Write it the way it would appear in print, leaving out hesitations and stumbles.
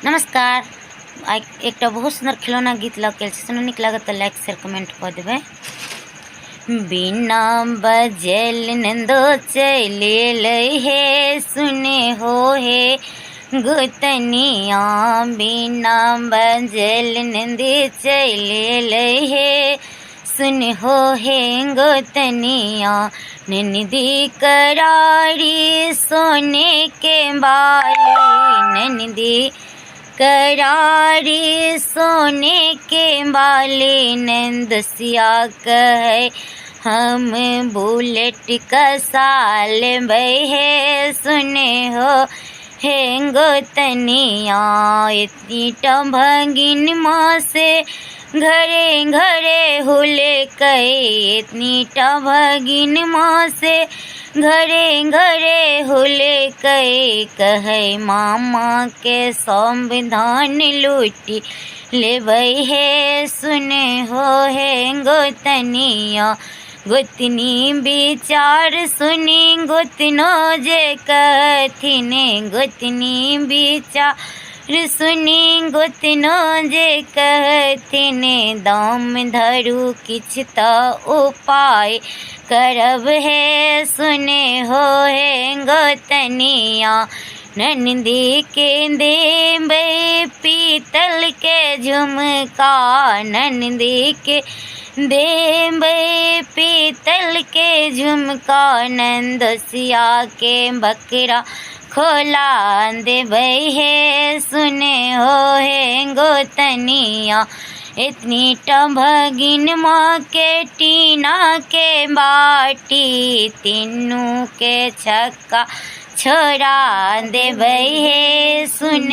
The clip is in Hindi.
नमस्कार। एक बहुत सुंदर खिलौना गीत लगे सुनो निक लगे तो लाइक शेयर कमेंट कर देवे। बिना बजल नंदो चले हे सुने हो हे गुतनिया, बिना बजल नंदे चले हे सुन हो हे गोतनिया। नंदी करारी सोने के बाली, नंदी करारी सोने के बाली, नंदसिया कहे हम बुलेट का साल बहे सुने हो हे गोतनिया। इतनी टभगिन माँ से घरे घरे हुले कहे, इतनी टभगिन माँ से घरे घरे हुले कहे मामा के संविधान लूटी ले हे सुने हो हे गोतनिया। गोतनी विचार सुनी गोतनो जे कथिन, गोतनी विचार सुनी गोतनो जे कहथिन। दाम धरू किछ त उपाय करब हे सुने हो हे गोतनिया। नंदी के देबे पीतल के झुमका, नंदी के देबे पीतल के झुमका। नंदसिया के बकरा खोला देबै हे सुने हो हे गोतनिया। इतनी टभगिन माँ के टीना के बाटी, तीनों के छक्का छोड़ा देबै हे सुने।